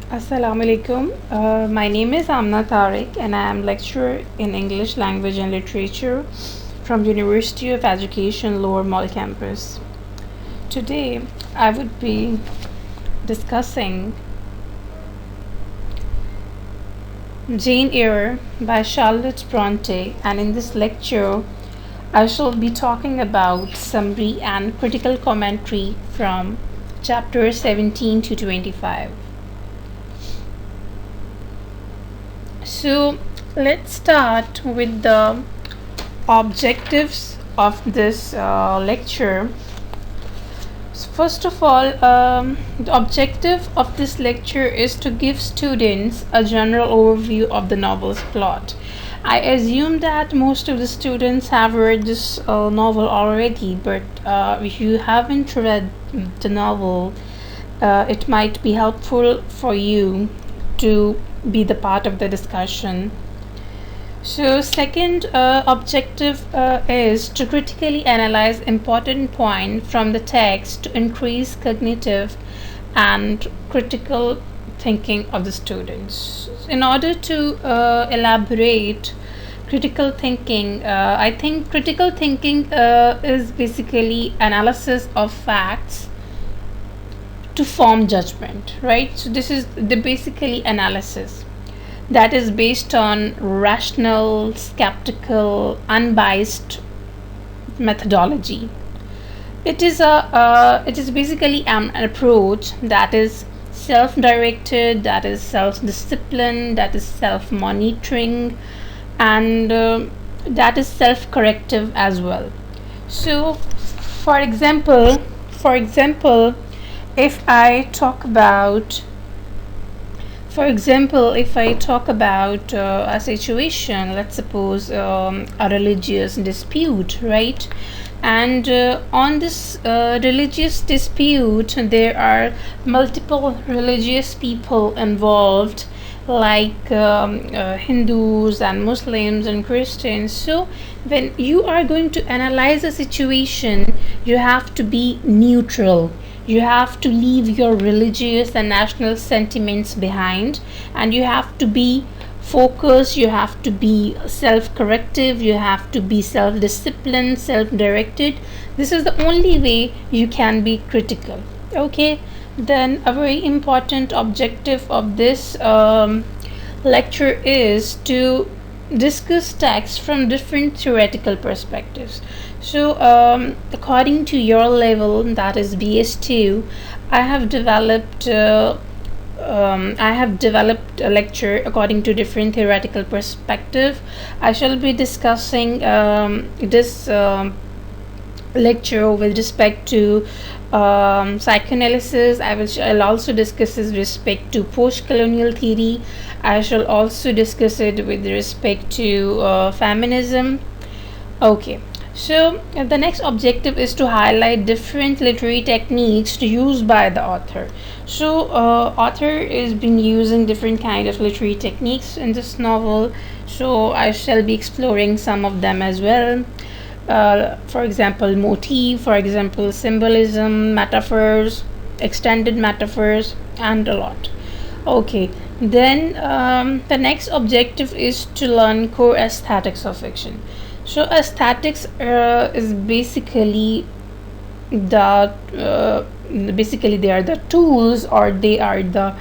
Assalamu alaikum. My name is Amna Tariq and I am lecturer in English Language and Literature from University of Education Lower Mall campus. Today I would be discussing Jane Eyre by Charlotte Bronte, and in this lecture I shall be talking about summary and critical commentary from chapters 17 to 25. So let's start with the objectives of this lecture. So first of all, the objective of this lecture is to give students a general overview of the novel's plot. I assume that most of the students have read this novel already, but if you haven't read the novel, it might be helpful for you to be the part of the discussion. So, second objective is to critically analyze important points from the text to increase cognitive and critical thinking of the students. In order to elaborate critical thinking, I think critical thinking is basically analysis of facts to form judgment, right? So this is the basically analysis that is based on rational, skeptical, unbiased methodology. It is basically an approach that is self-directed, that is self-disciplined, that is self-monitoring, and that is self-corrective as well. So, for example, if I talk about if I talk about a situation, let's suppose a religious dispute, right? And on this religious dispute, there are multiple religious people involved, like Hindus and Muslims and Christians. So, when you are going to analyze a situation, you have to be neutral. You have to leave your religious and national sentiments behind, and you have to be focused, you have to be self corrective, you have to be self disciplined, self directed. This is the only way you can be critical. Okay, then a very important objective of this lecture is to discuss text from different theoretical perspectives. So, according to your level, that is BS2, I have developed. I have developed a lecture according to different theoretical perspective. I shall be discussing this lecture with respect to psychoanalysis. I'll also discuss this with respect to post-colonial theory. I shall also discuss it with respect to feminism. Okay, so the next objective is to highlight different literary techniques used by the author. So author is been using different kind of literary techniques in this novel. So I shall be exploring some of them as well. For example, motif, for example, symbolism, metaphors, extended metaphors, and a lot. Okay, then the next objective is to learn core aesthetics of fiction. So, aesthetics is the basically they are the tools, or they are the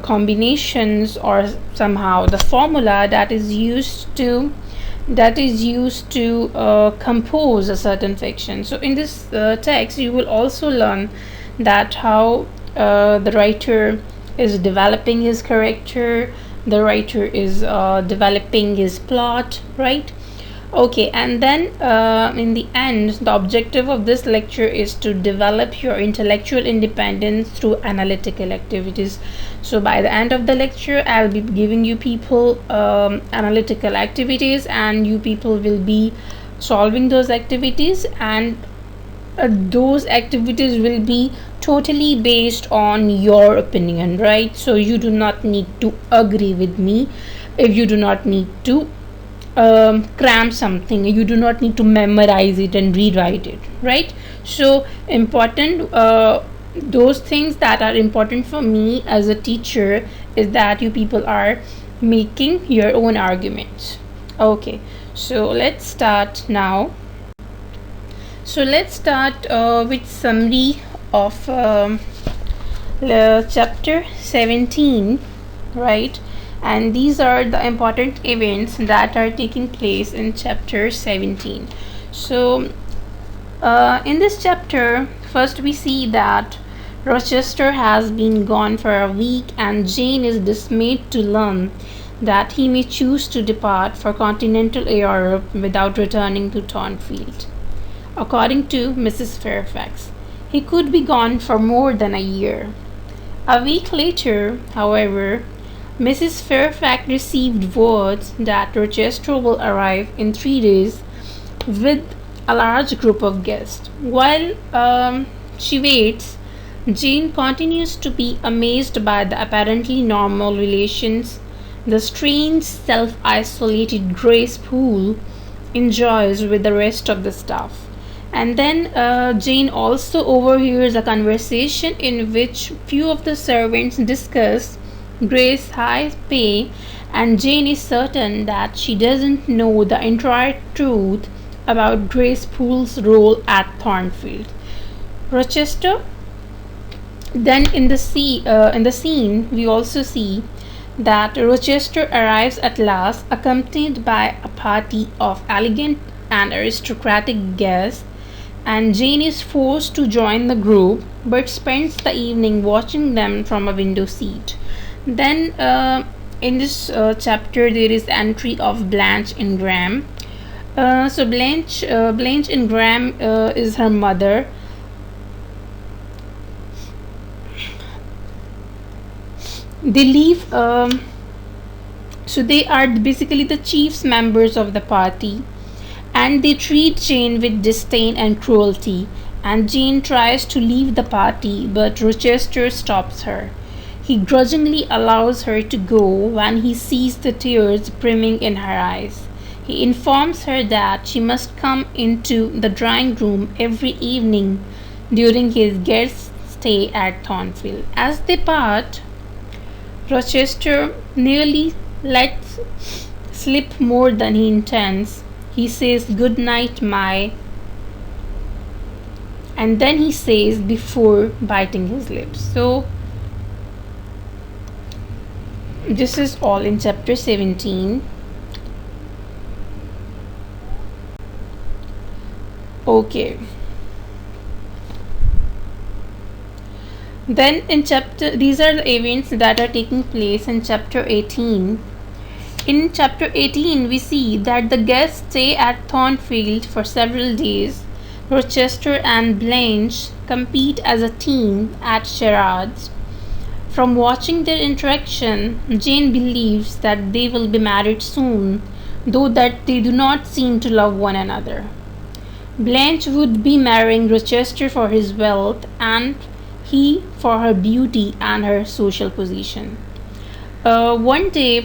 combinations, or somehow the formula that is used to compose a certain fiction. So in this text you will also learn that how the writer is developing his character, the writer is developing his plot, right? Okay, and then in the end, the objective of this lecture is to develop your intellectual independence through analytical activities. So, by the end of the lecture, I'll be giving you people analytical activities, and you people will be solving those activities, and those activities will be totally based on your opinion, right? So, you do not need to agree with me, if you do not need to cram something, you do not need to memorize it and rewrite it, right? So important those things that are important for me as a teacher is that you people are making your own arguments. Okay, so let's start now. So let's start with summary of chapter 17, right? And these are the important events that are taking place in chapter 17. So in this chapter, first we see that Rochester has been gone for a week and Jane is dismayed to learn that he may choose to depart for continental Europe without returning to Thornfield. According to Mrs. Fairfax, he could be gone for more than a year. A week later, however, Mrs. Fairfax received word that Rochester will arrive in 3 days with a large group of guests. While she waits, Jane continues to be amazed by the apparently normal relations the strange, self isolated Grace Poole enjoys with the rest of the staff. And then Jane also overhears a conversation in which few of the servants discuss Grace's high pay, and Jane is certain that she doesn't know the entire truth about Grace Poole's role at Thornfield. Rochester. Then in the scene, we also see that Rochester arrives at last, accompanied by a party of elegant and aristocratic guests, and Jane is forced to join the group but spends the evening watching them from a window seat. Then in this chapter there is entry of Blanche Ingram. So Blanche Ingram is her mother. They leave. So they are basically the chiefs members of the party, and they treat Jane with disdain and cruelty. And Jane tries to leave the party, but Rochester stops her. He grudgingly allows her to go when he sees the tears brimming in her eyes. He informs her that she must come into the drawing room every evening during his guest stay at Thornfield. As they part, Rochester nearly lets slip more than he intends. He says, "Good night, my," and then he says before biting his lips. So, this is all in chapter 17. Okay. Then these are the events that are taking place in chapter 18. In chapter 18, we see that the guests stay at Thornfield for several days. Rochester and Blanche compete as a team at charades. From watching their interaction, Jane believes that they will be married soon, though that they do not seem to love one another. Blanche would be marrying Rochester for his wealth and he for her beauty and her social position. One day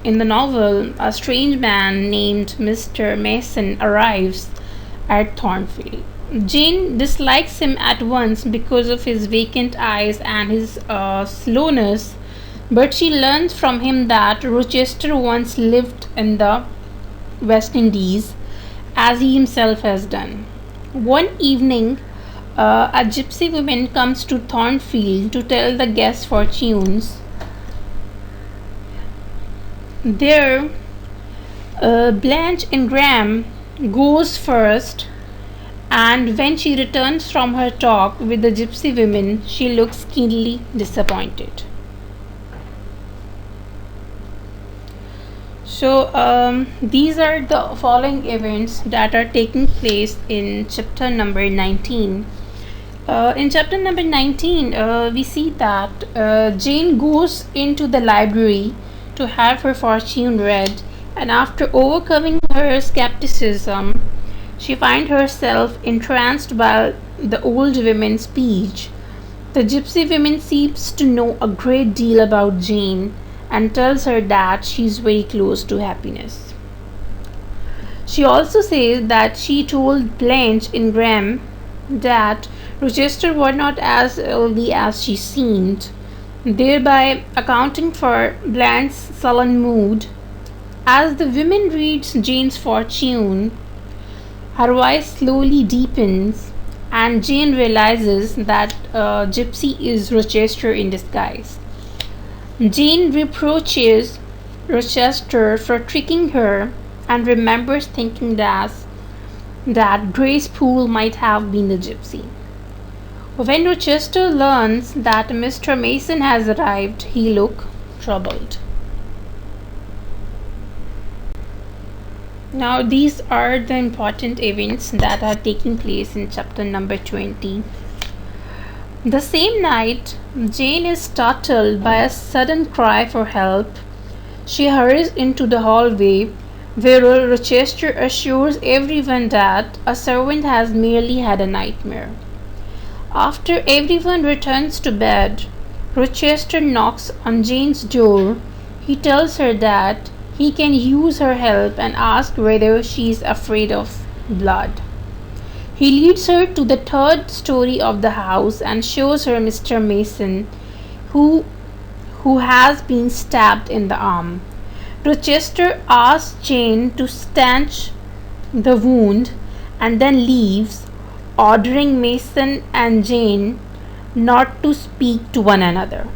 in the novel, a strange man named Mr. Mason arrives at Thornfield. Jane dislikes him at once because of his vacant eyes and his slowness, but she learns from him that Rochester once lived in the West Indies, as he himself has done. One evening, a gypsy woman comes to Thornfield to tell the guests fortunes. There, Blanche Ingram goes first, and when she returns from her talk with the gypsy women, she looks keenly disappointed. So these are the following events that are taking place in chapter number 19. In chapter number 19, we see that Jane goes into the library to have her fortune read, and after overcoming her skepticism, she finds herself entranced by the old women's speech. The gypsy woman seems to know a great deal about Jane and tells her that she is very close to happiness. She also says that she told Blanche Ingram that Rochester was not as wealthy as she seemed, thereby accounting for Blanche's sullen mood. As the woman reads Jane's fortune, her voice slowly deepens, and Jane realizes that Gypsy is Rochester in disguise. Jane reproaches Rochester for tricking her and remembers thinking that Grace Poole might have been the gypsy. When Rochester learns that Mr. Mason has arrived, he looks troubled. Now, these are the important events that are taking place in chapter number 20. The same night, Jane is startled by a sudden cry for help. She hurries into the hallway where Rochester assures everyone that a servant has merely had a nightmare. After everyone returns to bed, Rochester knocks on Jane's door. He tells her that he can use her help and asks whether she is afraid of blood. He leads her to the third story of the house and shows her Mr. Mason, who, who has been stabbed in the arm. Rochester asks Jane to stanch the wound and then leaves, ordering Mason and Jane not to speak to one another.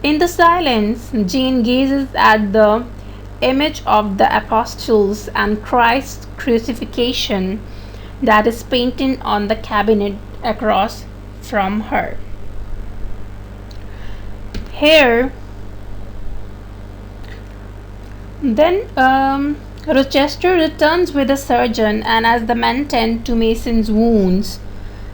In the silence, Jane gazes at the image of the apostles and Christ's crucifixion that is painted on the cabinet across from her. Here, then Rochester returns with a surgeon, and as the men tend to Mason's wounds,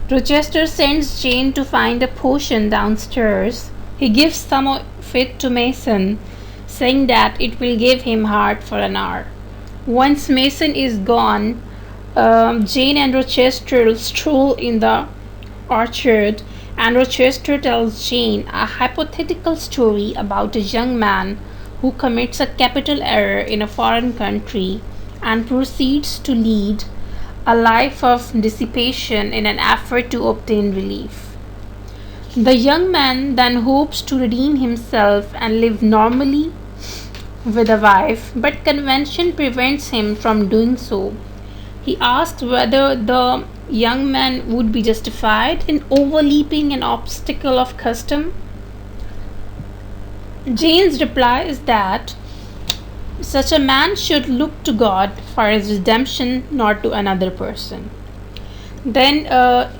Rochester sends Jane to find a potion downstairs. He gives some of it to Mason, saying that it will give him heart for an hour. Once Mason is gone, Jane and Rochester stroll in the orchard, and Rochester tells Jane a hypothetical story about a young man who commits a capital error in a foreign country and proceeds to lead a life of dissipation in an effort to obtain relief. The young man then hopes to redeem himself and live normally with a wife, but convention prevents him from doing so. He asks whether the young man would be justified in overleaping an obstacle of custom. Jane's reply is that such a man should look to God for his redemption, not to another person. Then,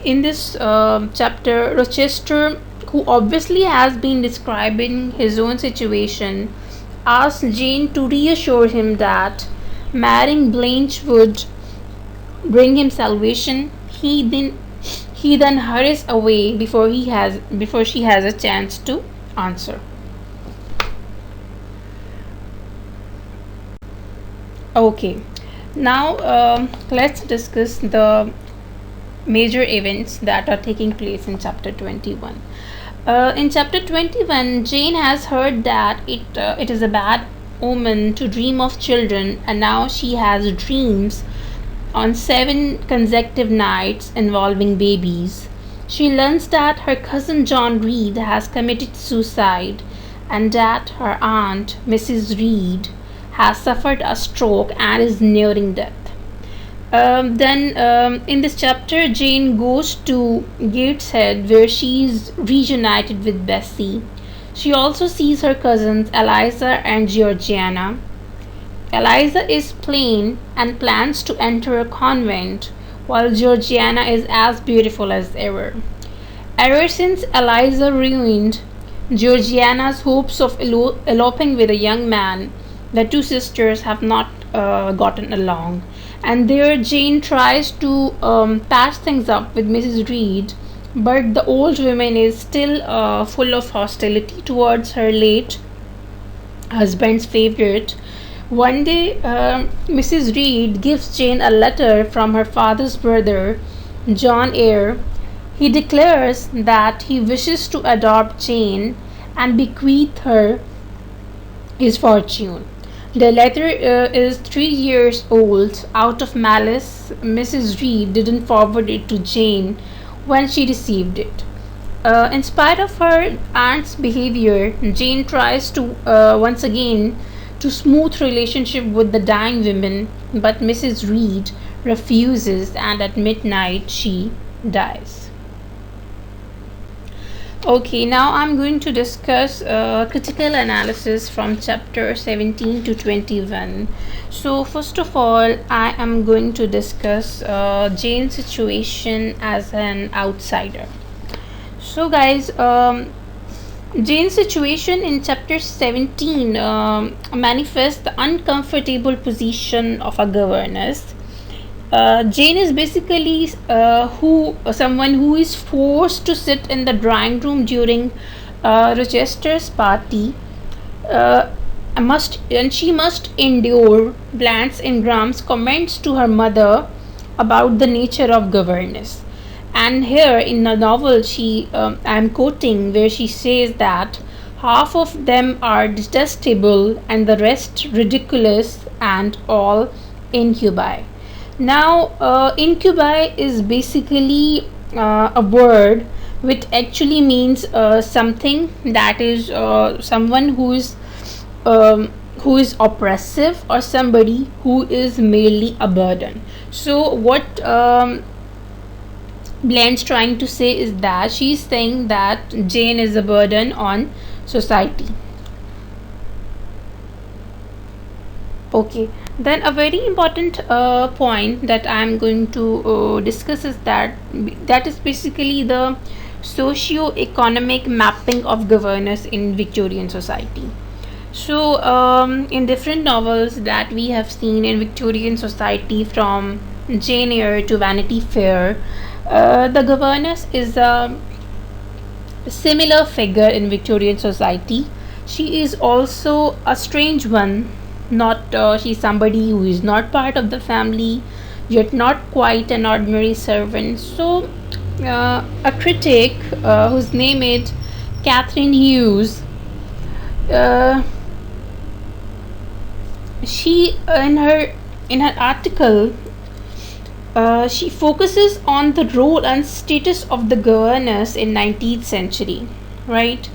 in this chapter, Rochester, who obviously has been describing his own situation, asks Jane to reassure him that marrying Blanche would bring him salvation. He then hurries away before she has a chance to answer. Okay, now let's discuss the major events that are taking place in chapter 21. In chapter 21, Jane has heard that it is a bad omen to dream of children, and now she has dreams on 7 consecutive nights involving babies. She learns that her cousin John Reed has committed suicide and that her aunt, Mrs. Reed, has suffered a stroke and is nearing death. Then, in this chapter, Jane goes to Gateshead where she is reunited with Bessie. She also sees her cousins Eliza and Georgiana. Eliza is plain and plans to enter a convent, while Georgiana is as beautiful as ever. Ever since Eliza ruined Georgiana's hopes of eloping with a young man, the two sisters have not gotten along, and there Jane tries to patch things up with Mrs. Reed, but the old woman is still full of hostility towards her late husband's favorite. One day, Mrs. Reed gives Jane a letter from her father's brother, John Eyre. He declares that he wishes to adopt Jane and bequeath her his fortune. The letter is 3 years old. Out of malice, Mrs. Reed didn't forward it to Jane, when she received it. In spite of her aunt's behavior, Jane tries to once again to smooth relationship with the dying women, but Mrs. Reed refuses, and at midnight she dies. Okay, now I'm going to discuss critical analysis from chapter 17 to 21. So, first of all, I am going to discuss Jane's situation as an outsider. So, guys, Jane's situation in chapter 17 manifests the uncomfortable position of a governess. Jane is basically who someone who is forced to sit in the drawing room during Rochester's party. Uh, she must endure Blanche Ingram's comments to her mother about the nature of governess. And here in the novel, I am quoting where she says that half of them are detestable and the rest ridiculous and all incubi. Now, incubi is basically a word which actually means something that is someone who is oppressive, or somebody who is merely a burden. So, what Blanche trying to say is that she's saying that Jane is a burden on society. Okay, then a very important point that I'm going to discuss is that is basically the socio-economic mapping of governance in Victorian society. So, in different novels that we have seen in Victorian society, from Jane Eyre to Vanity Fair, the governess is a similar figure in Victorian society. She is also a strange one. Not she's somebody who is not part of the family, yet not quite an ordinary servant. So, a critic whose name is Catherine Hughes, uh, she in her article she focuses on the role and status of the governess in 19th century, right?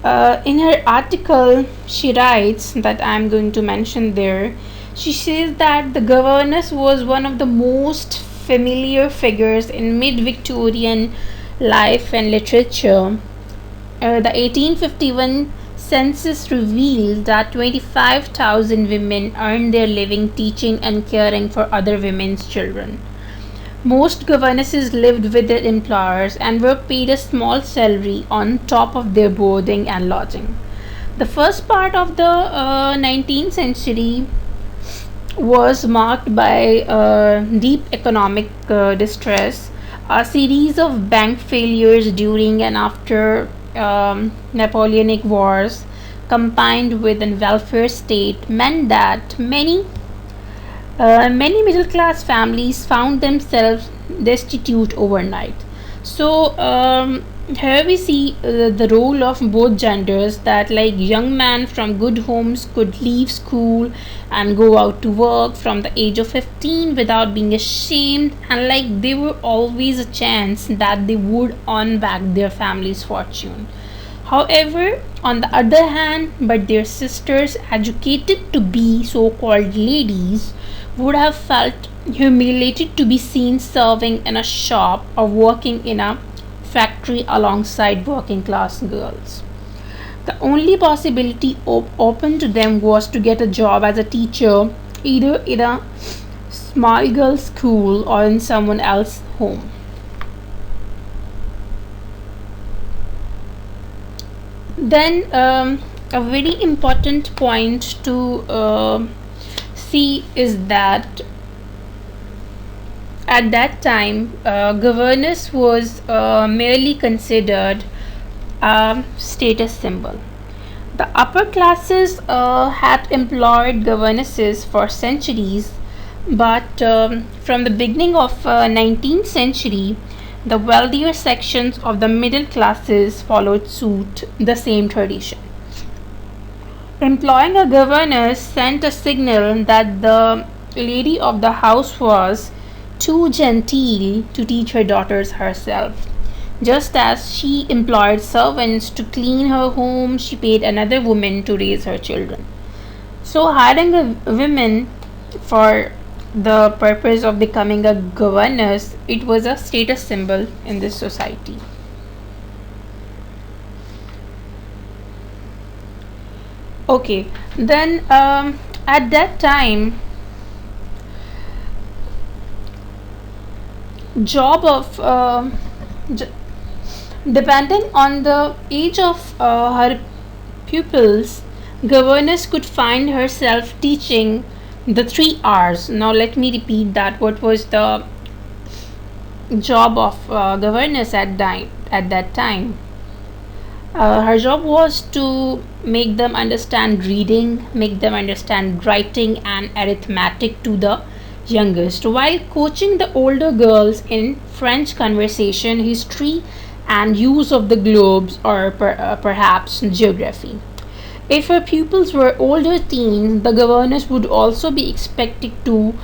In her article, she writes that I'm going to mention there. She says that the governess was one of the most familiar figures in mid Victorian life and literature. The 1851 census revealed that 25,000 women earned their living teaching and caring for other women's children. Most governesses lived with their employers and were paid a small salary on top of their boarding and lodging. The first part of the 19th century was marked by deep economic distress, a series of bank failures during and after Napoleonic Wars, combined with a welfare state, meant that many middle class families found themselves destitute overnight. So, here we see the role of both genders, that like young men from good homes could leave school and go out to work from the age of 15 without being ashamed, and like there were always a chance that they would earn back their family's fortune. However, on the other hand, but their sisters, educated to be so called ladies, would have felt humiliated to be seen serving in a shop or working in a factory alongside working class girls. The only possibility open to them was to get a job as a teacher, either in a small girls' school or in someone else's home. Then, a very important point to see is that at that time, governess was merely considered a status symbol. The upper classes had employed governesses for centuries, but from the beginning of 19th century, the wealthier sections of the middle classes followed suit the same tradition. Employing a governess sent a signal that the lady of the house was too genteel to teach her daughters herself. Just as she employed servants to clean her home, she paid another woman to raise her children. So, hiring a woman for the purpose of becoming a governess, it was a status symbol in this society. Okay, then at that time, job of j- depending on the age of her pupils, governess could find herself teaching the 3 hours. Now, let me repeat that. What was the job of governess at that time? Her job was to make them understand reading, make them understand writing and arithmetic to the youngest, while coaching the older girls in French conversation, history, and use of the globes or perhaps geography. If her pupils were older teens, the governess would also be expected to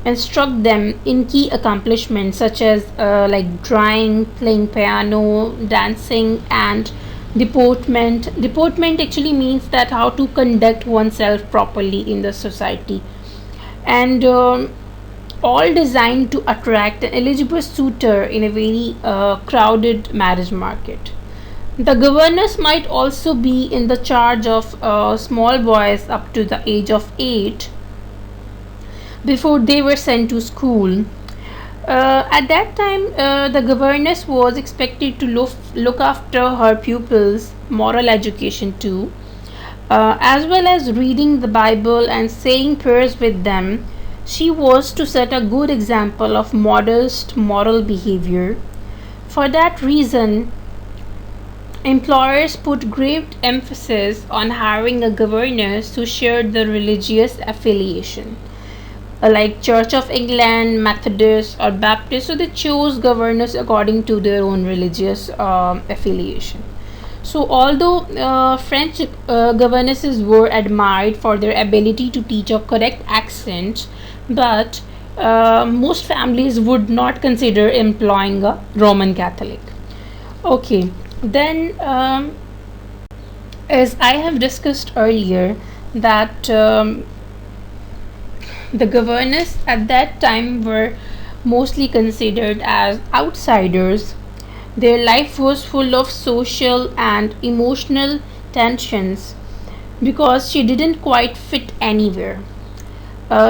instruct them in key accomplishments such as like drawing, playing piano, dancing, and deportment. Deportment actually means that how to conduct oneself properly in the society, and all designed to attract an eligible suitor in a very crowded marriage market. The governess might also be in the charge of small boys up to the age of 8 before they were sent to school. At that time, the governess was expected to look after her pupils' moral education too, as well as reading the Bible and saying prayers with them. She was to set a good example of modest moral behavior. For that reason, employers put great emphasis on hiring a governess who shared the religious affiliation, like Church of England, Methodist, or Baptist. So they chose governors according to their own religious affiliation. So, although French governesses were admired for their ability to teach a correct accent, but most families would not consider employing a Roman Catholic. Okay, then as I have discussed earlier, that the governors at that time were mostly considered as outsiders. Their life was full of social and emotional tensions because she didn't quite fit anywhere.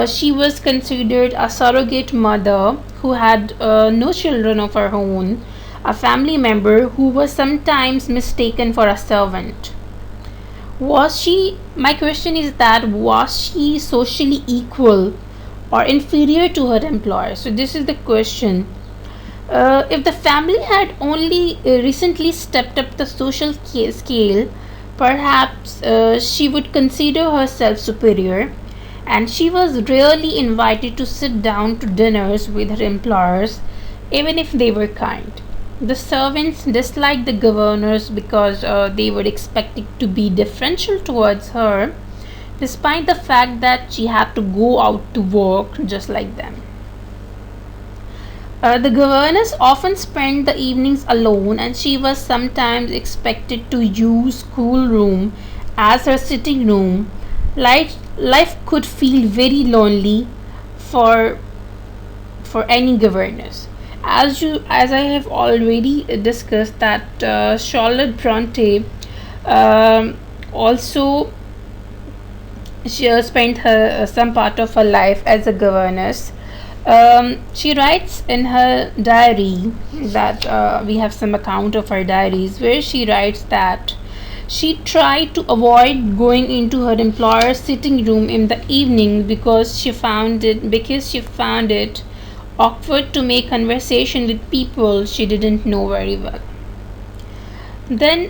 She was considered a surrogate mother who had no children of her own, a family member who was sometimes mistaken for a servant. My question is that was she socially equal or inferior to her employer? So, this is the question. If the family had only recently stepped up the social scale, perhaps she would consider herself superior, and she was rarely invited to sit down to dinners with her employers, even if they were kind. The servants disliked the governors because they were expected to be deferential towards her, despite the fact that she had to go out to work just like them. The governess often spent the evenings alone, and she was sometimes expected to use schoolroom as her sitting room. Life could feel very lonely for any governess. As I have already discussed, that Charlotte Bronte also she spent her some part of her life as a governess. She writes in her diary that we have some account of her diaries where she writes that she tried to avoid going into her employer's sitting room in the evening because she found it awkward to make conversation with people she didn't know very well. Then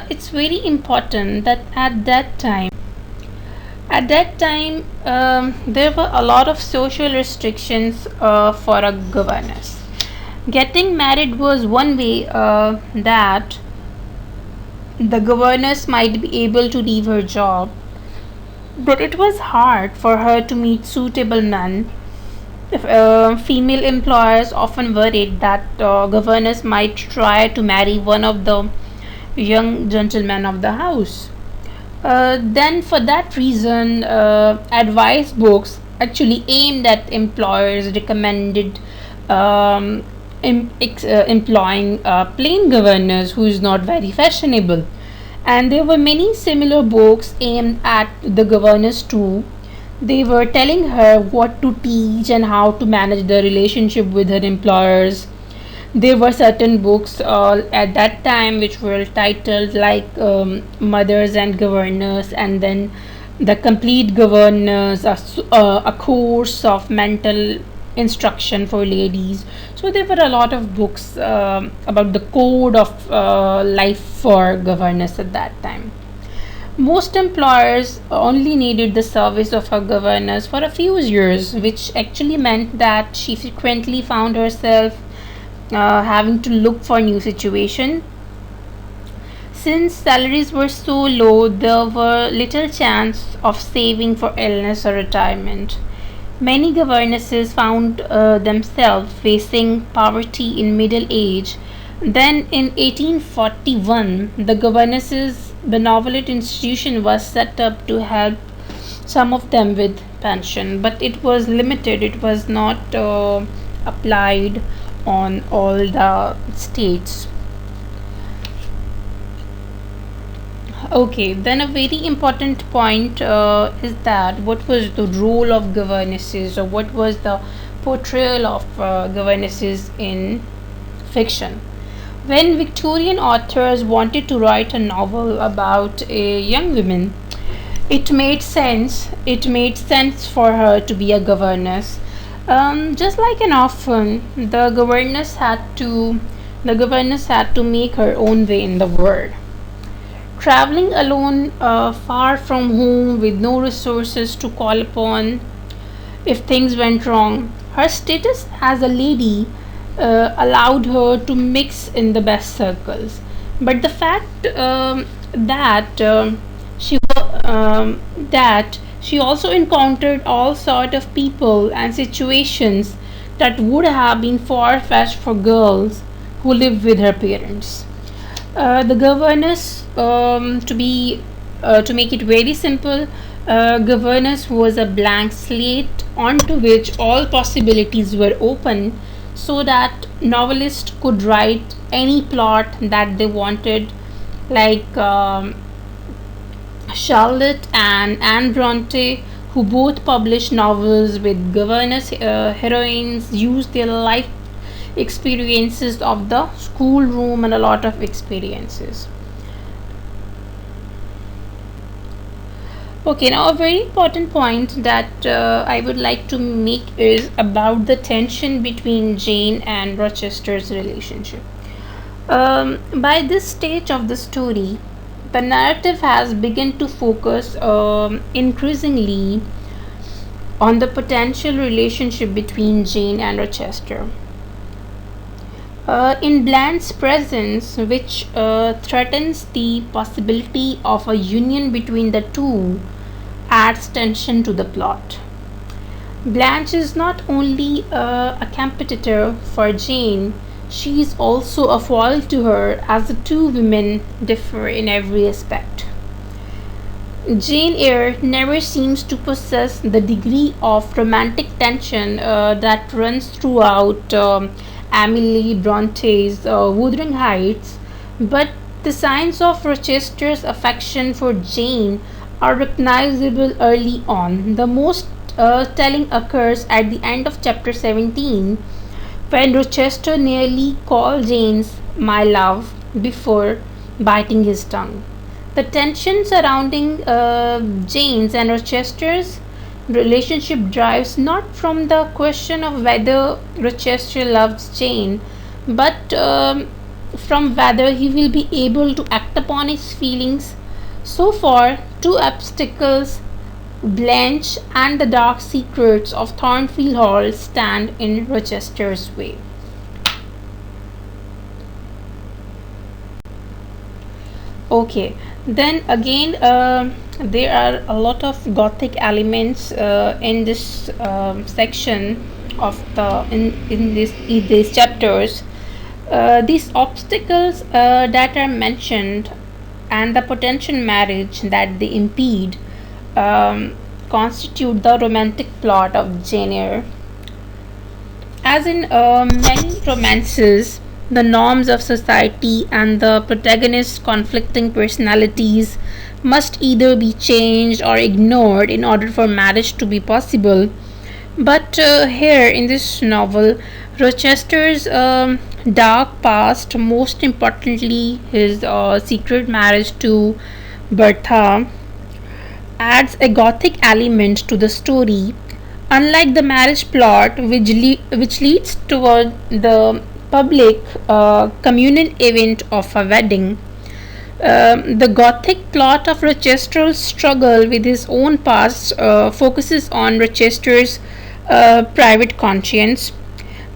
it's very important that at that time, there were a lot of social restrictions for a governess. Getting married was one way that the governess might be able to leave her job, but it was hard for her to meet suitable men Female employers often worried that governors might try to marry one of the young gentlemen of the house. Then, for that reason, advice books actually aimed at employers recommended employing plain governors who is not very fashionable. And there were many similar books aimed at the governors too. They were telling her what to teach and how to manage the relationship with her employers. There were certain books at that time which were titled like Mothers and Governors, and then The Complete Governors, a course of mental instruction for ladies. So there were a lot of books about the code of life for governess at that time. Most employers only needed the service of a governess for a few years, which actually meant that she frequently found herself having to look for new situation. Since salaries were so low, there were little chance of saving for illness or retirement. Many governesses found themselves facing poverty in middle age. Then in 1841, the governesses benevolent institution was set up to help some of them with pension, but it was limited. It was not applied on all the states. Okay, then a very important point is that what was the role of governesses, or what was the portrayal of governesses in fiction. When Victorian authors wanted to write a novel about a young woman, it made sense for her to be a governess. Just like an orphan, the governess had to make her own way in the world. Traveling alone, far from home, with no resources to call upon if things went wrong, her status as a lady allowed her to mix in the best circles. But the fact that she also encountered all sort of people and situations that would have been far fetched for girls who lived with her parents. The governess, to make it very simple, governess was a blank slate onto which all possibilities were open, so that novelists could write any plot that they wanted, like Charlotte and Anne Bronte, who both published novels with governess heroines, used their life experiences of the schoolroom and a lot of experiences. Okay, now a very important point that I would like to make is about the tension between Jane and Rochester's relationship. By this stage of the story, the narrative has begun to focus increasingly on the potential relationship between Jane and Rochester. In Blanche's presence, which threatens the possibility of a union between the two, adds tension to the plot. Blanche is not only a competitor for Jane, she is also a foil to her, as the two women differ in every aspect. Jane Eyre never seems to possess the degree of romantic tension that runs throughout Emily Bronte's Wuthering Heights, but the signs of Rochester's affection for Jane are recognizable early on. The most telling occurs at the end of chapter 17, when Rochester nearly calls Jane's my love before biting his tongue. The tension surrounding Jane's and Rochester's relationship drives not from the question of whether Rochester loves Jane, but from whether he will be able to act upon his feelings. So far, two obstacles, Blanche and the dark secrets of Thornfield Hall, stand in Rochester's way. Okay, then again, there are a lot of gothic elements in this section of in these chapters. These obstacles that are mentioned and the potential marriage that they impede um, constitute the romantic plot of Jane Eyre. As in many romances, the norms of society and the protagonist's conflicting personalities must either be changed or ignored in order for marriage to be possible. But here in this novel, Rochester's dark past, most importantly his secret marriage to Bertha, adds a gothic element to the story. Unlike the marriage plot, which leads toward the public communal event of a wedding, the Gothic plot of Rochester's struggle with his own past focuses on Rochester's private conscience.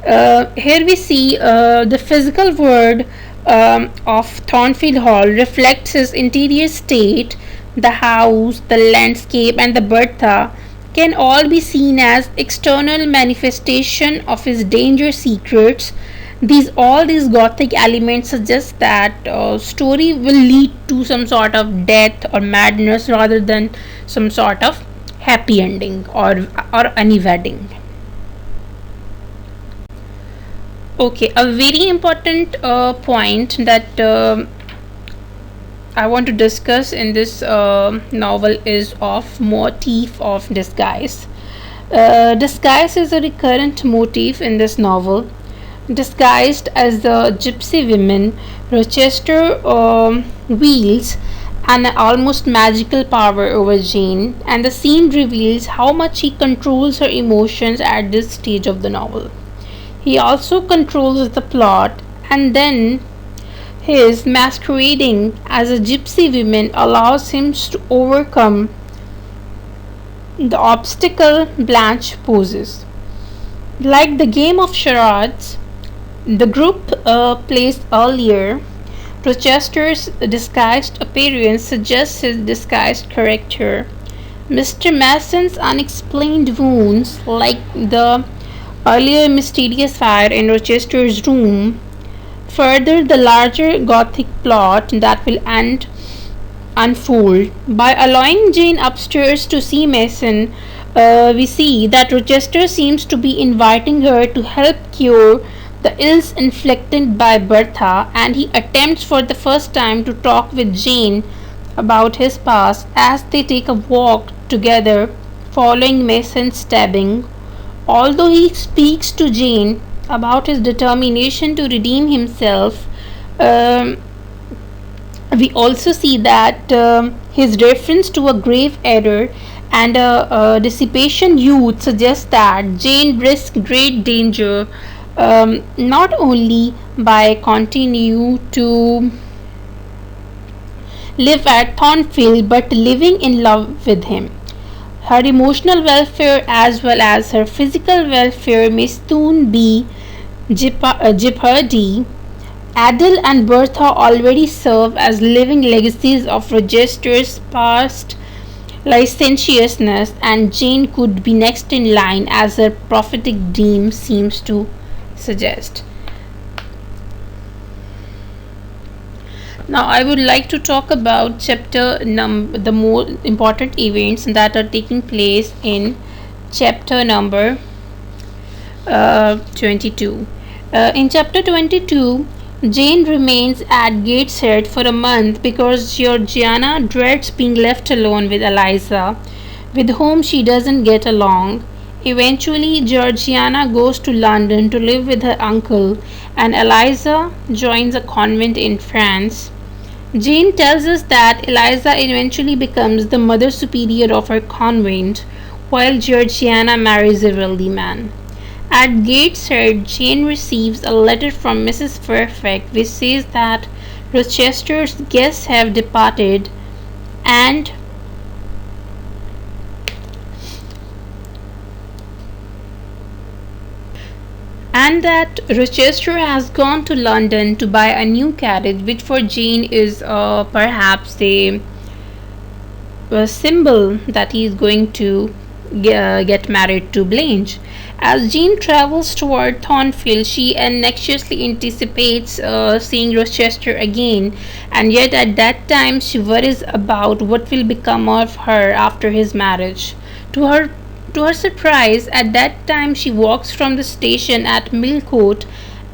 Here we see the physical world of Thornfield Hall reflects his interior state. The house, the landscape, and the Bertha can all be seen as external manifestation of his danger secrets. These gothic elements suggest that story will lead to some sort of death or madness rather than some sort of happy ending or any wedding. Okay, a very important point that I want to discuss in this novel is of motif of disguise. Disguise is a recurrent motif in this novel. Disguised as the gypsy women, Rochester wields an almost magical power over Jane, and the scene reveals how much he controls her emotions at this stage of the novel. He also controls the plot, and then his masquerading as a gypsy woman allows him to overcome the obstacle Blanche poses. Like the game of charades, the group placed earlier, Rochester's disguised appearance suggests his disguised character. Mr. Mason's unexplained wounds, like the earlier mysterious fire in Rochester's room, further the larger Gothic plot that will unfold. By allowing Jane upstairs to see Mason, we see that Rochester seems to be inviting her to help cure the ills inflicted by Bertha, and he attempts for the first time to talk with Jane about his past as they take a walk together following Mason's stabbing. Although he speaks to Jane about his determination to redeem himself, we also see that his reference to a grave error and a dissipation youth suggests that Jane risks great danger, not only by continue to live at Thornfield but living in love with him. Her emotional welfare as well as her physical welfare may soon be jeopardy. Adele and Bertha already serve as living legacies of Rochester's past licentiousness, and Jane could be next in line as her prophetic dream seems to suggest. Now, I would like to talk about the more important events that are taking place in chapter number 22. In chapter 22, Jane remains at Gateshead for a month because Georgiana dreads being left alone with Eliza, with whom she doesn't get along. Eventually, Georgiana goes to London to live with her uncle, and Eliza joins a convent in France. Jane tells us that Eliza eventually becomes the mother superior of her convent, while Georgiana marries a wealthy man. At Gateshead, Jane receives a letter from Mrs. Fairfax which says that Rochester's guests have departed and that Rochester has gone to London to buy a new carriage, which for Jane is perhaps a symbol that he is going to get married to Blanche. As Jean travels toward Thornfield, she anxiously anticipates seeing Rochester again, and yet at that time she worries about what will become of her after his marriage. To her to her surprise, at that time she walks from the station at Millcote,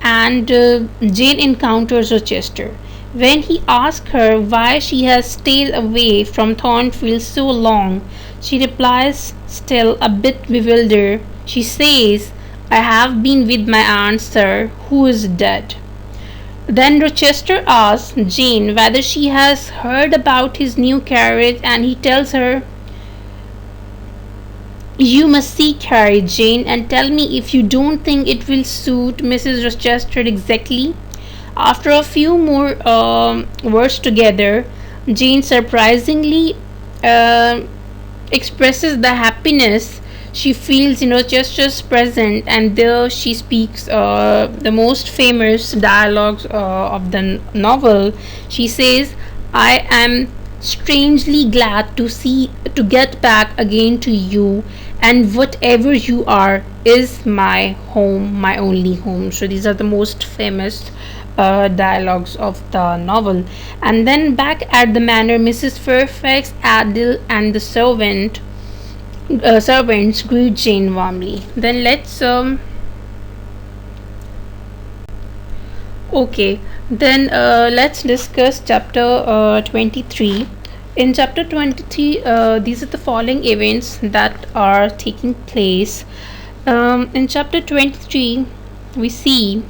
and Jane encounters Rochester. When he asks her why she has stayed away from Thornfield so long, she replies, still a bit bewildered. She says, I have been with my aunt, sir, who is dead. Then Rochester asks Jane whether she has heard about his new carriage, and he tells her, you must see Carrie, Jane, and tell me if you don't think it will suit Mrs. Rochester exactly. After a few more words together, Jane surprisingly uh, expresses the happiness she feels in Rochester's presence, and there she speaks the most famous dialogues of the novel. She says, I am strangely glad to get back again to you, and whatever you are is my home, my only home. So these are the most famous dialogues of the novel. And then back at the manor, Mrs. Fairfax, Adele, and the servants greet Jane warmly. Then let's discuss chapter 23. In chapter 23, these are the following events that are taking place. In chapter 23, we see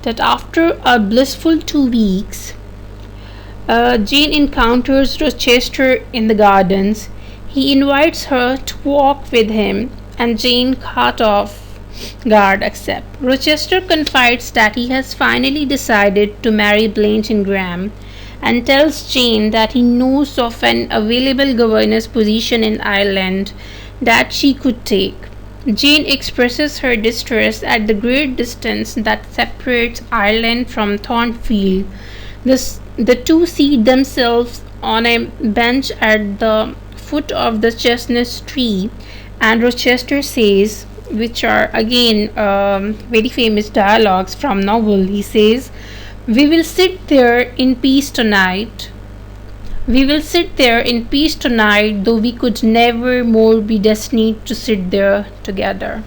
that after a blissful 2 weeks, Jane encounters Rochester in the gardens. He invites her to walk with him, and Jane, caught off guard, accepts. Rochester confides that he has finally decided to marry Blanche Ingram, and tells Jane that he knows of an available governess position in Ireland that she could take. Jane expresses her distress at the great distance that separates Ireland from Thornfield. The two seat themselves on a bench at the foot of the chestnut tree, and Rochester says, which are again very famous dialogues from novel. He says, we will sit there in peace tonight. We will sit there in peace tonight, though we could never more be destined to sit there together.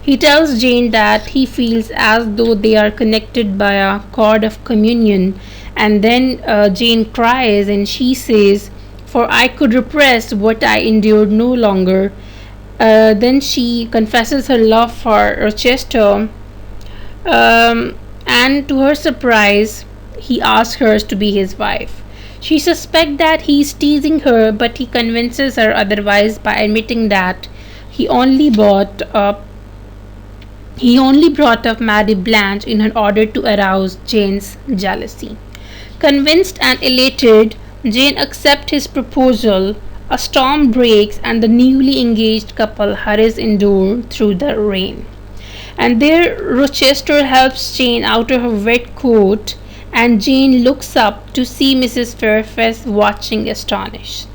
He tells Jane that he feels as though they are connected by a cord of communion, and then Jane cries and she says, for I could repress what I endured no longer. Then she confesses her love for Rochester, and to her surprise, he asks her to be his wife. She suspects that he is teasing her, but he convinces her otherwise by admitting that he only brought up Mary Blanche in order to arouse Jane's jealousy. Convinced and elated, Jane accepts his proposal. A storm breaks, and the newly engaged couple hurries indoors through the rain. And there Rochester helps Jane out of her wet coat, and Jane looks up to see Mrs. Fairfax watching astonished.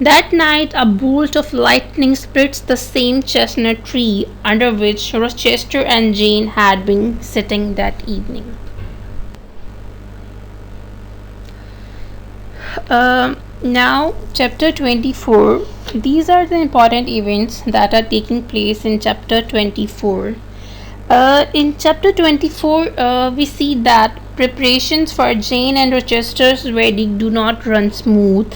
That night a bolt of lightning splits the same chestnut tree under which Rochester and Jane had been sitting that evening. Now, chapter 24. These are the important events that are taking place in chapter 24. In chapter 24, we see that preparations for Jane and Rochester's wedding do not run smooth.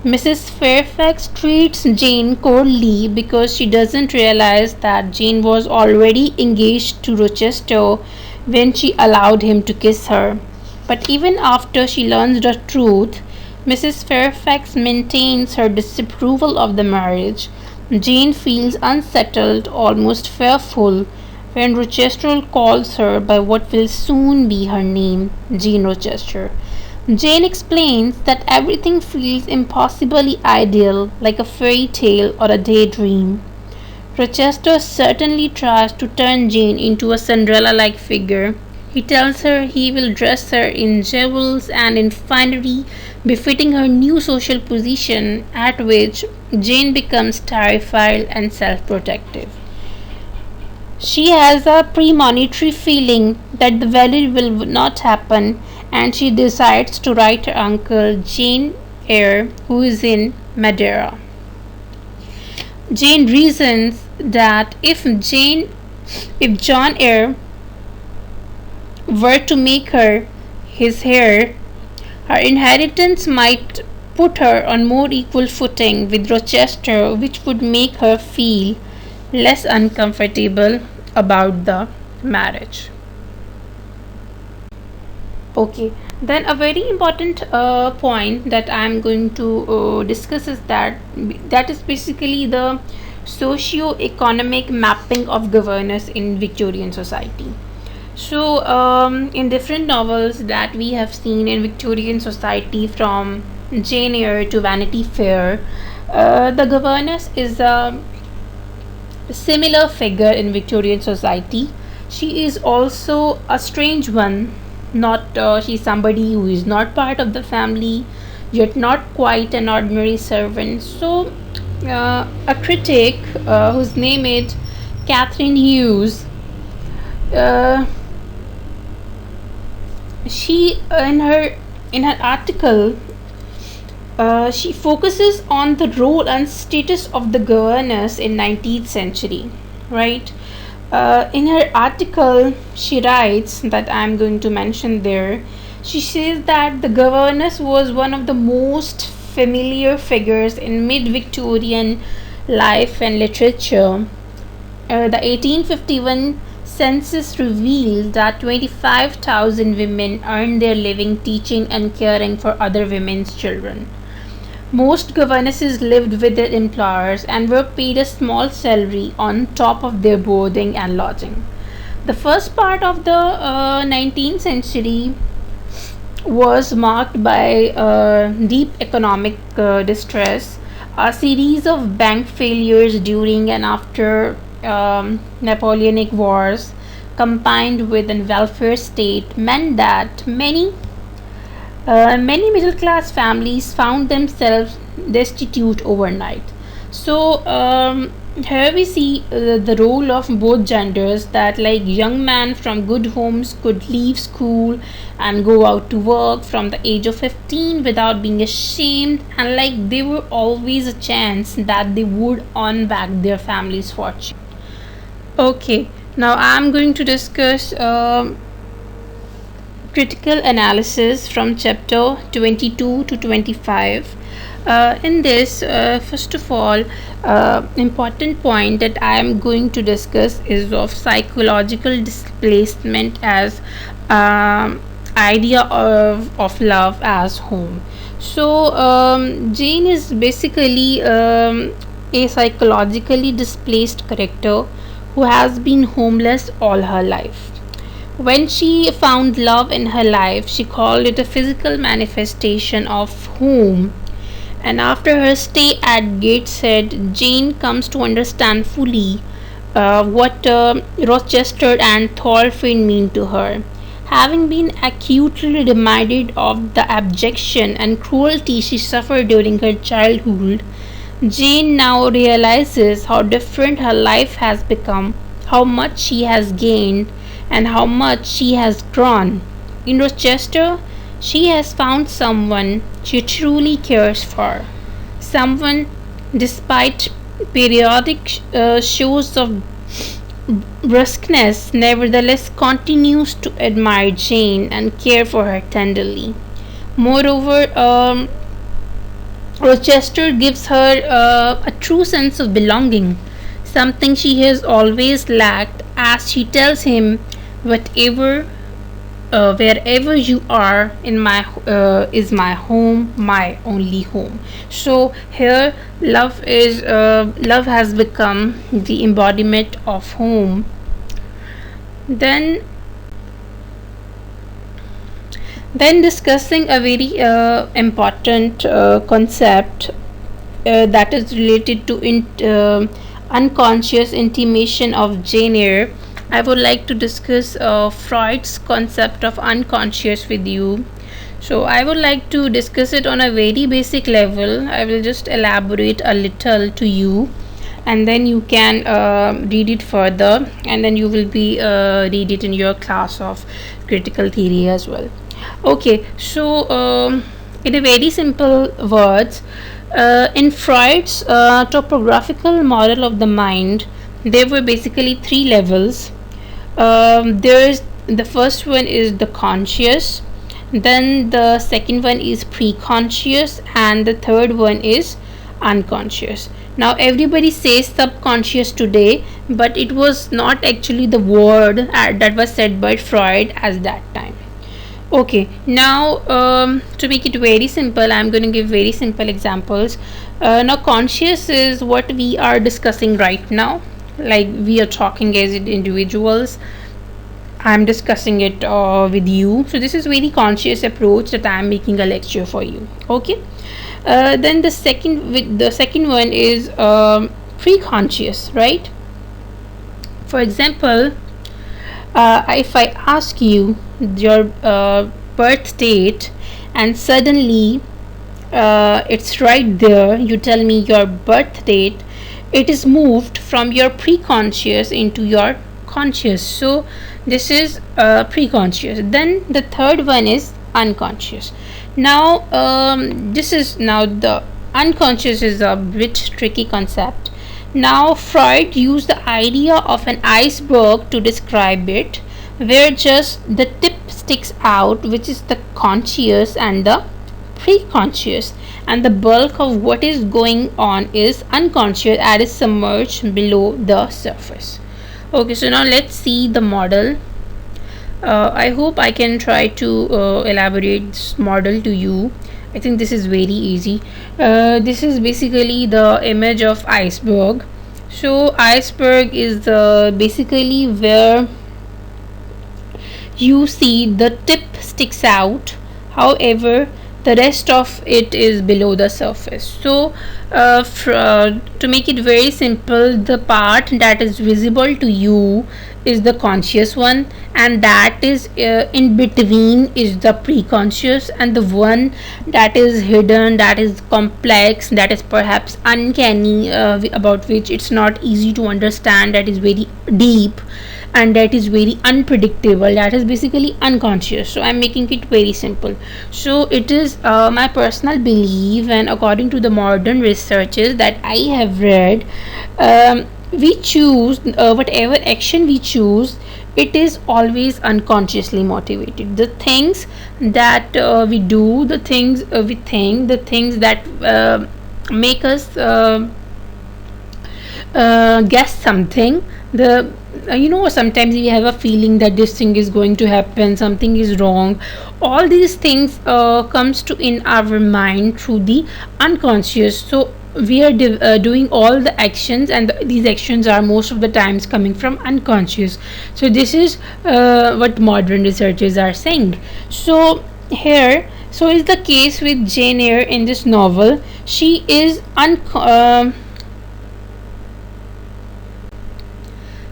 Mrs. Fairfax treats Jane coldly because she doesn't realize that Jane was already engaged to Rochester when she allowed him to kiss her. But even after she learns the truth, Mrs. Fairfax maintains her disapproval of the marriage. Jane feels unsettled, almost fearful, when Rochester calls her by what will soon be her name, Jane Rochester. Jane explains that everything feels impossibly ideal, like a fairy tale or a daydream. Rochester certainly tries to turn Jane into a Cinderella-like figure. He tells her he will dress her in jewels and in finery befitting her new social position, at which Jane becomes terrified and self protective. She has a premonitory feeling that the wedding will not happen, and she decides to write her uncle Jane Eyre, who is in Madeira. Jane reasons that if John Eyre were to make her his heir, her inheritance might put her on more equal footing with Rochester, which would make her feel less uncomfortable about the marriage. Okay, then a very important point that I am going to discuss is that is basically the socio-economic mapping of governance in Victorian society. So, in different novels that we have seen in Victorian society, from Jane Eyre to Vanity Fair, the governess is a similar figure in Victorian society. She is also a strange one. Not she's somebody who is not part of the family, yet not quite an ordinary servant. So, a critic whose name is Catherine Hughes, uh, she in her article, she focuses on the role and status of the governess in 19th century, right? In her article, she writes that I'm going to mention there. She says that the governess was one of the most familiar figures in mid Victorian life and literature. The 1851 census revealed that 25,000 women earned their living teaching and caring for other women's children. Most governesses lived with their employers and were paid a small salary on top of their boarding and lodging. The first part of the 19th century was marked by deep economic distress, a series of bank failures during and after Napoleonic Wars, combined with a welfare state, meant that many middle class families found themselves destitute overnight. So, here we see the role of both genders, that like young men from good homes could leave school and go out to work from the age of 15 without being ashamed, and like there were always a chance that they would earn back their family's fortune. Okay, now I'm going to discuss critical analysis from chapter 22 to 25. In this, first of all, important point that I am going to discuss is of psychological displacement as idea of love as home. So, Jane is basically a psychologically displaced character who has been homeless all her life. When she found love in her life, she called it a physical manifestation of home. And after her stay at Gateshead, Jane comes to understand fully what Rochester and Thorfinn mean to her. Having been acutely reminded of the abjection and cruelty she suffered during her childhood, Jane now realizes how different her life has become, how much she has gained, and how much she has grown. In Rochester, she has found someone she truly cares for. Someone, despite periodic shows of brusqueness, nevertheless continues to admire Jane and care for her tenderly. Moreover, Rochester gives her a true sense of belonging, something she has always lacked, as she tells him, "Whatever, wherever you are in my is my home, my only home." So here, love has become the embodiment of home. Then discussing a very important concept that is related to unconscious intimation of Jane Eyre. I would like to discuss Freud's concept of unconscious with you. So, I would like to discuss it on a very basic level. I will just elaborate a little to you, and then you can read it further, and then you will be read it in your class of critical theory as well. Okay, so in a very simple words, in Freud's topographical model of the mind, there were basically three levels. There's the first one is the conscious, then the second one is preconscious, and the third one is unconscious. Now everybody says subconscious today, but it was not actually the word that was said by Freud at that time. Okay, now to make it very simple, I'm going to give very simple examples. Now conscious is what we are discussing right now, like we are talking as individuals. I'm discussing it with you. So this is very conscious approach that I'm making a lecture for you. Okay. Then the second one is preconscious, right? For example, if I ask you your birth date, and suddenly it's right there, you tell me your birth date, it is moved from your preconscious into your conscious. So this is preconscious. Then the third one is unconscious. Now this is now the unconscious is a bit tricky concept. Now Freud used the idea of an iceberg to describe it, where just the tip sticks out, which is the conscious and the preconscious, and the bulk of what is going on is unconscious and is submerged below the surface. Okay, so now let's see the model. I hope I can try to elaborate this model to you. I think this is very easy. This is basically the image of iceberg. So iceberg is basically where you see the tip sticks out, however the rest of it is below the surface. So to make it very simple, the part that is visible to you is the conscious one, and that is in between is the preconscious, and the one that is hidden, that is complex, that is perhaps uncanny, about which it's not easy to understand, that is very deep and that is very unpredictable, that is basically unconscious. So I'm making it very simple. So it is my personal belief, and according to the modern researches that I have read, we choose whatever action we choose, it is always unconsciously motivated. The things that we do, the things we think, the things that make us guess something, the sometimes we have a feeling that this thing is going to happen, something is wrong. All these things comes to in our mind through the unconscious. So we are doing all the actions, and these actions are most of the times coming from unconscious. So this is what modern researchers are saying. So here, so is the case with Jane Eyre in this novel. She is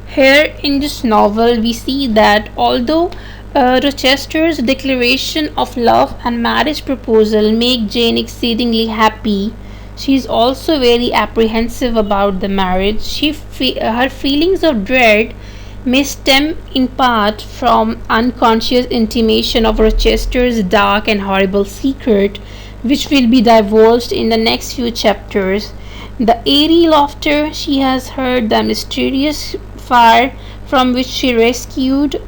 here in this novel we see that although Rochester's declaration of love and marriage proposal make Jane exceedingly happy, she is also very apprehensive about the marriage. Her feelings of dread may stem in part from unconscious intimation of Rochester's dark and horrible secret, which will be divulged in the next few chapters. The airy laughter she has heard, the mysterious fire from which she rescued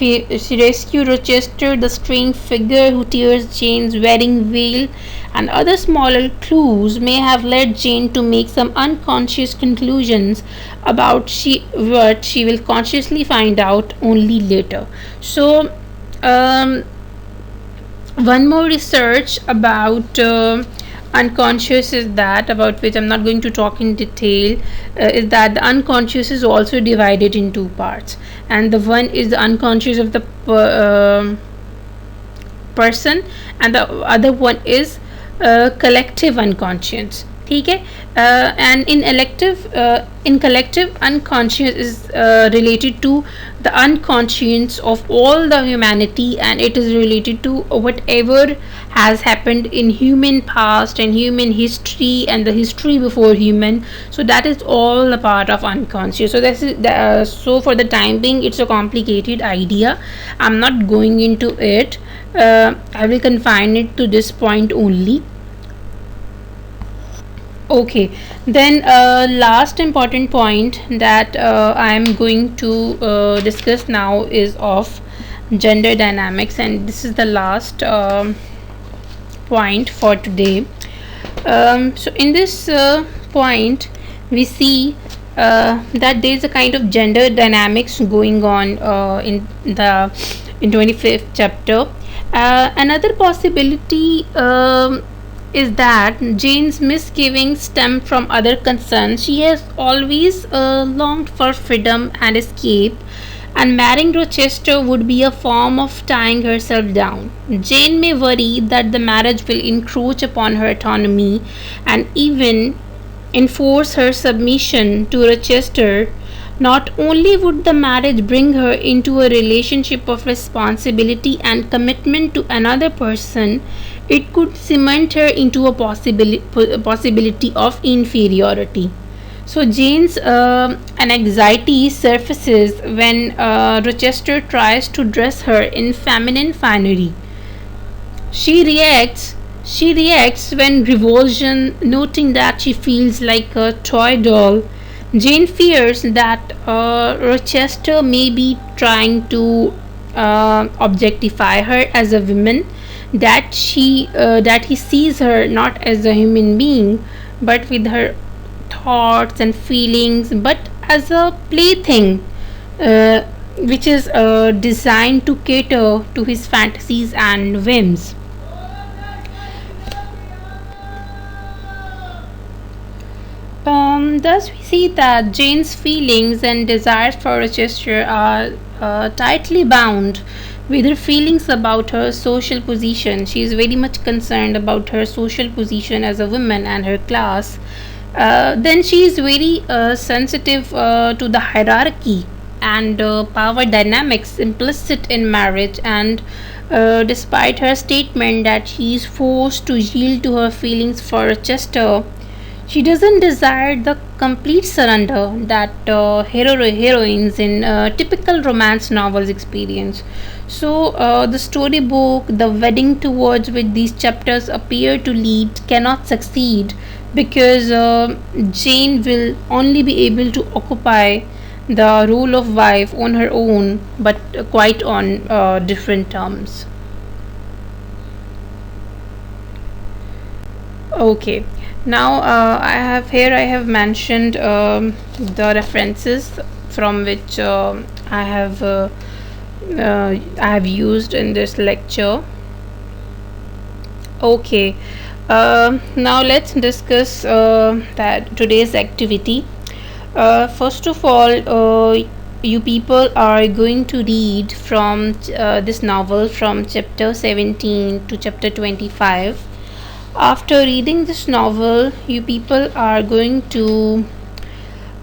Rochester, the strange figure who tears Jane's wedding veil, and other smaller clues may have led Jane to make some unconscious conclusions about what she will consciously find out only later. So, one more research about unconscious is that, about which I'm not going to talk in detail, is that the unconscious is also divided in two parts, and the one is the unconscious of the person, and the other one is collective unconscious. ठीक है. And in collective unconscious is related to the unconscious of all the humanity, and it is related to whatever has happened in human past and human history and the history before human. So that is all a part of unconscious. So this is so for the time being it's a complicated idea. I'm not going into it. I will confine it to this point only. Okay, then last important point that I am going to discuss now is of gender dynamics, and this is the last point for today. So in this point, we see that there is a kind of gender dynamics going on in 25th chapter. Another possibility is that Jane's misgivings stem from other concerns. She has always longed for freedom and escape, and marrying Rochester would be a form of tying herself down. Jane may worry that the marriage will encroach upon her autonomy and even enforce her submission to Rochester. Not only would the marriage bring her into a relationship of responsibility and commitment to another person, it could cement her into a possibility of inferiority. So Jane's anxiety surfaces when Rochester tries to dress her in feminine finery. She reacts. She reacts when revulsion, noting that she feels like a toy doll. Jane fears that Rochester may be trying to objectify her as a woman, that he sees her not as a human being, but with her thoughts and feelings, but as a plaything, which is designed to cater to his fantasies and whims. Thus, we see that Jane's feelings and desires for Rochester are tightly bound with her feelings about her social position. She is very much concerned about her social position as a woman and her class. Then she is very sensitive to the hierarchy and power dynamics implicit in marriage, and despite her statement that she is forced to yield to her feelings for Rochester, she doesn't desire the complete surrender that heroines in typical romance novels experience. So, the storybook, the wedding towards which these chapters appear to lead, cannot succeed because Jane will only be able to occupy the role of wife on her own, but quite on different terms. Okay, now I have mentioned the references from which I have used in this lecture. Okay, now let's discuss that today's activity. First of all, you people are going to read from this novel from chapter 17 to chapter 25. After reading this novel, you people are going to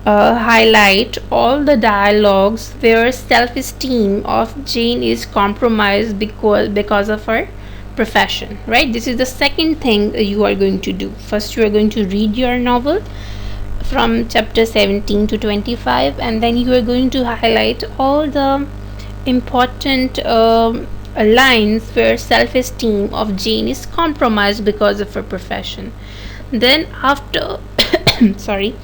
highlight all the dialogues where self-esteem of Jane is compromised because of her profession. Right? This is the second thing you are going to do. First, you are going to read your novel from chapter 17 to 25, and then you are going to highlight all the important lines where self-esteem of Jane is compromised because of her profession. Then after sorry,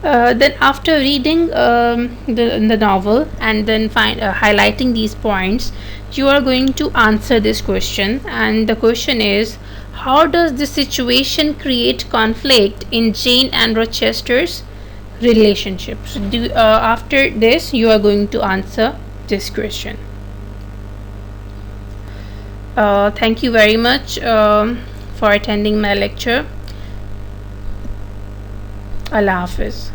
then after reading the novel and then highlighting these points, you are going to answer this question, and the question is, how does this situation create conflict in Jane and Rochester's relationship? So after this you are going to answer this question. Thank you very much for attending my lecture. Allah Hafiz.